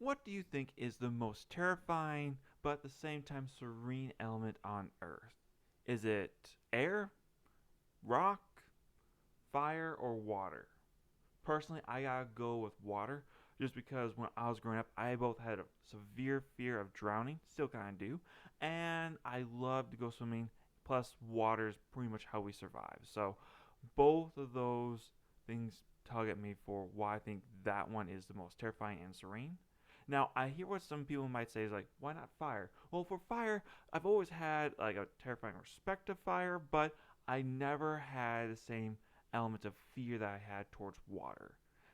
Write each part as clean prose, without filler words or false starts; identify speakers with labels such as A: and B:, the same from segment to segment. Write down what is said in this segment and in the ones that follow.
A: What do you think is the most terrifying but at the same time serene element on Earth? Is it air, rock, fire, or water? Personally, I gotta go with water just because when I was growing up, I both had a severe fear of drowning, still kind of do, and I love to go swimming. Plus, water is pretty much how we survive. So, both of those things tug at me for why I think that one is the most terrifying and serene. Now, I hear what some people might say is like, why not fire? Well, for fire, I've always had like a terrifying respect of fire, but I never had the same element of fear that I had towards water.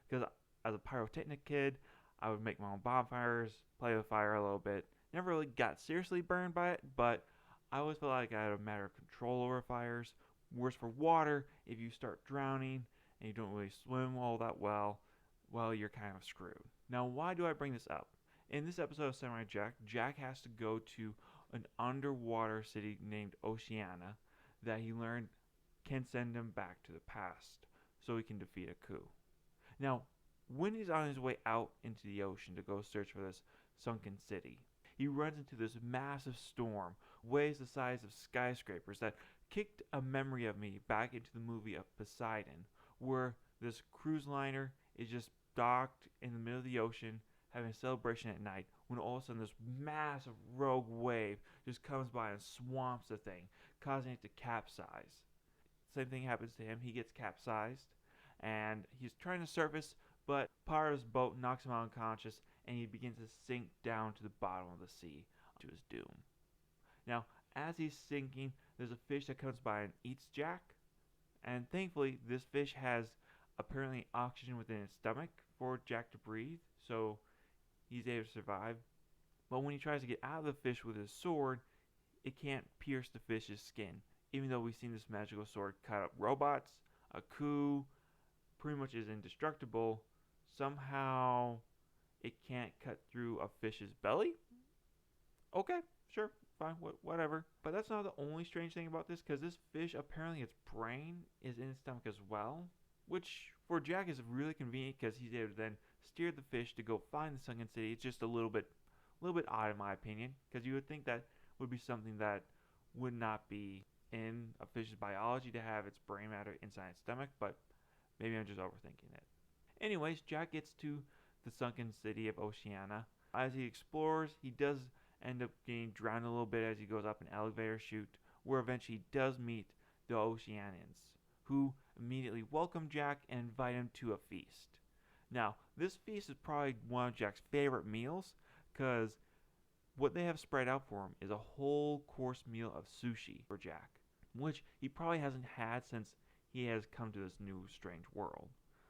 A: Because as a pyrotechnic kid, I would make my own bonfires, play with fire a little bit. Never really got seriously burned by it, but I always felt like I had a matter of control over fires. Whereas for water, if you start drowning and you don't really swim all that well, you're kind of screwed. Now, why do I bring this up? In this episode of Samurai Jack, Jack has to go to an underwater city named Oceania that he learned can send him back to the past so he can defeat a coup. Now, when he's on his way out into the ocean to go search for this sunken city, he runs into this massive storm, waves the size of skyscrapers that kicked a memory of me back into the movie of Poseidon, where this cruise liner is just docked in the middle of the ocean having a celebration at night when all of a sudden this massive rogue wave just comes by and swamps the thing, causing it to capsize. Same thing happens to him. He gets capsized and he's trying to surface, but part of his boat knocks him unconscious and he begins to sink down to the bottom of the sea to his doom. Now, as he's sinking, there's a fish that comes by and eats Jack, and thankfully, this fish has apparently oxygen within its stomach for Jack to breathe, so he's able to survive. But when he tries to get out of the fish with his sword, it can't pierce the fish's skin, even though we've seen this magical sword cut up robots. A coup pretty much is indestructible. Somehow it can't cut through a fish's belly. Okay, sure, fine, whatever. But that's not the only strange thing about this, because this fish apparently its brain is in its stomach as well, which for Jack is really convenient because he's able to then steer the fish to go find the sunken city. It's just a little bit odd in my opinion, because you would think that would be something that would not be in a fish's biology to have its brain matter inside its stomach, but maybe I'm just overthinking it. Anyways, Jack gets to the sunken city of Oceania. As he explores, he does end up getting drowned a little bit as he goes up an elevator chute, where eventually he does meet the Oceanians, who immediately welcome Jack and invite him to a feast. Now, this feast is probably one of Jack's favorite meals, because what they have spread out for him is a whole course meal of sushi for Jack, which he probably hasn't had since he has come to this new strange world.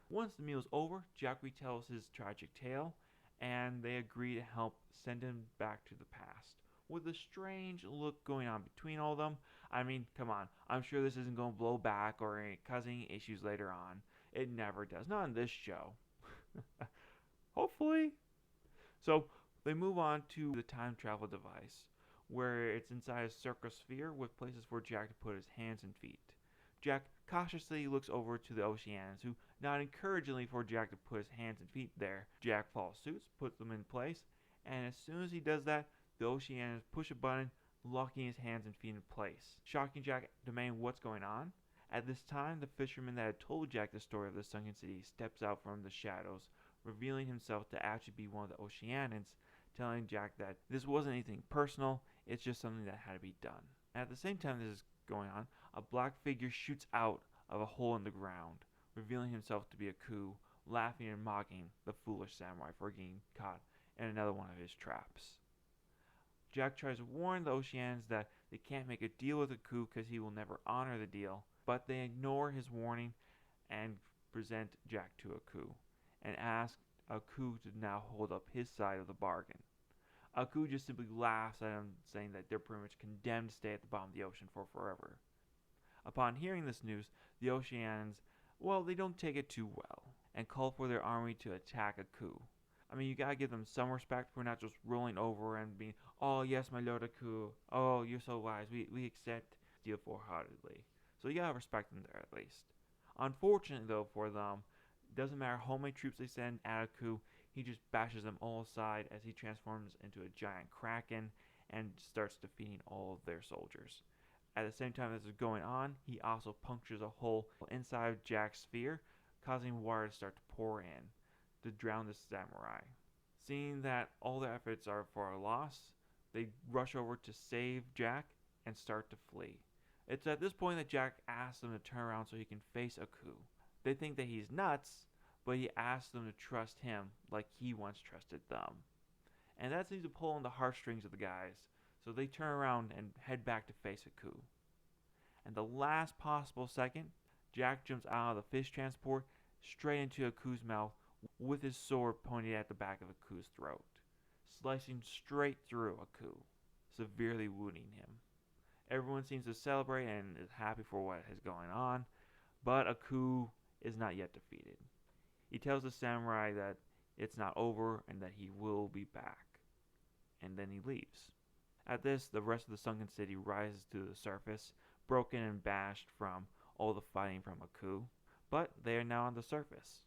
A: Once the meal is over, Jack retells his tragic tale, and they agree to help send him back to the past. With a strange look going on between all of them. I mean, come on, I'm sure this isn't going to blow back or causing issues later on. It never does. Not in this show. Hopefully. So they move on to the time travel device, where it's inside a circle sphere with places for Jack to put his hands and feet. Jack cautiously looks over to the Oceanians, who nod encouragingly for Jack to put his hands and feet there. Jack follows suit, puts them in place, and as soon as he does that, the Oceanians push a button, locking his hands and feet in place. Shocking Jack demanding what's going on. At this time, the fisherman that had told Jack the story of the sunken city steps out from the shadows, revealing himself to actually be one of the Oceanians, telling Jack that this wasn't anything personal, it's just something that had to be done. And at the same time this is going on, a black figure shoots out of a hole in the ground, revealing himself to be a coup, laughing and mocking the foolish samurai for getting caught in another one of his traps. Jack tries to warn the Oceanians that they can't make a deal with the coup because he will never honor the deal, but they ignore his warning and present Jack to a coup, and ask Aku to now hold up his side of the bargain. Aku just simply laughs at him, saying that they're pretty much condemned to stay at the bottom of the ocean for forever. Upon hearing this news, the Oceanians, well, they don't take it too well, and call for their army to attack Aku. I mean, you gotta give them some respect for not just rolling over and being, oh yes, my lord Aku, oh you're so wise, we accept deal full-heartedly. So you gotta respect them there at least. Unfortunately though for them, doesn't matter how many troops they send at Aku, he just bashes them all aside as he transforms into a giant kraken and starts defeating all of their soldiers. At the same time this is going on, he also punctures a hole inside of Jack's sphere, causing water to start to pour in to drown the samurai. Seeing that all their efforts are for a loss, they rush over to save Jack and start to flee. It's at this point that Jack asks them to turn around so he can face Aku. They think that he's nuts, but he asks them to trust him like he once trusted them. And that seems to pull on the heartstrings of the guys, so they turn around and head back to face Aku. And the last possible second, Jack jumps out of the fish transport straight into Aku's mouth with his sword pointed at the back of Aku's throat, slicing straight through Aku, severely wounding him. Everyone seems to celebrate and is happy for what is going on, but Aku is not yet defeated. He tells the samurai that it's not over and that he will be back, and then he leaves. At this, the rest of the sunken city rises to the surface, broken and bashed from all the fighting from Aku, but they are now on the surface.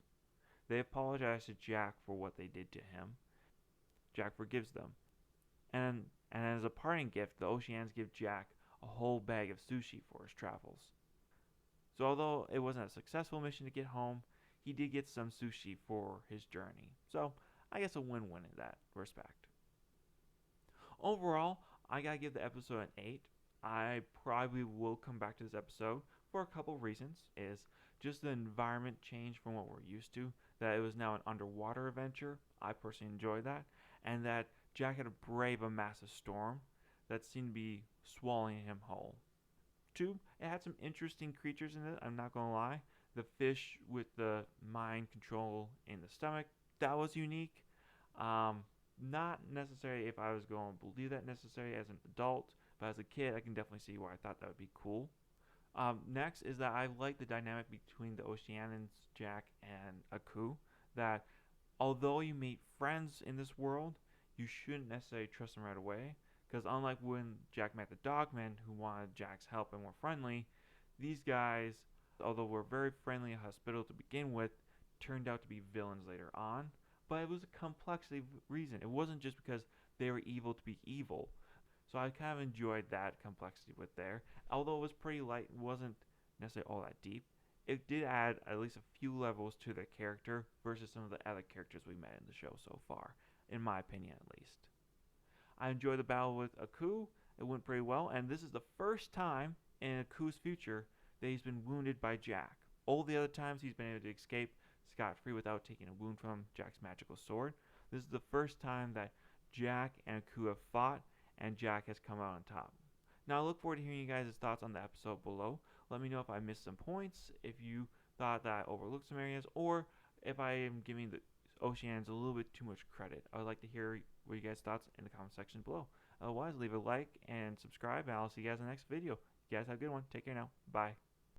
A: They apologize to Jack for what they did to him. Jack forgives them. And as a parting gift, the Oceanians give Jack a whole bag of sushi for his travels. So although it wasn't a successful mission to get home, he did get some sushi for his journey. So I guess a win-win in that respect. Overall, I gotta give the episode an 8. I probably will come back to this episode for a couple reasons. Is just the environment change from what we're used to, that it was now an underwater adventure. I personally enjoyed that. And that Jack had to brave a massive storm that seemed to be swallowing him whole. 2, it had some interesting creatures in it, I'm not going to lie. The fish with the mind control in the stomach, that was unique. Not necessary if I was going to believe that necessary as an adult, but as a kid, I can definitely see why I thought that would be cool. Next is that I like the dynamic between the Oceanians, Jack, and Aku. That although you meet friends in this world, you shouldn't necessarily trust them right away. Because unlike when Jack met the Dogmen, who wanted Jack's help and were friendly, these guys, although were very friendly and hospitable to begin with, turned out to be villains later on. But it was a complexity reason. It wasn't just because they were evil to be evil. So I kind of enjoyed that complexity with there. Although it was pretty light, it wasn't necessarily all that deep. It did add at least a few levels to their character versus some of the other characters we met in the show so far, in my opinion at least. I enjoyed the battle with Aku. It went pretty well, and this is the first time in Aku's future that he's been wounded by Jack. All the other times he's been able to escape scot-free without taking a wound from Jack's magical sword. This is the first time that Jack and Aku have fought, and Jack has come out on top. Now I look forward to hearing you guys' thoughts on the episode below. Let me know if I missed some points, if you thought that I overlooked some areas, or if I am giving the Oceanians a little bit too much credit. I would like to hear what you guys' thoughts in the comment section below. Otherwise, leave a like and subscribe, and I'll see you guys in the next video. You guys have a good one. Take care now. Bye.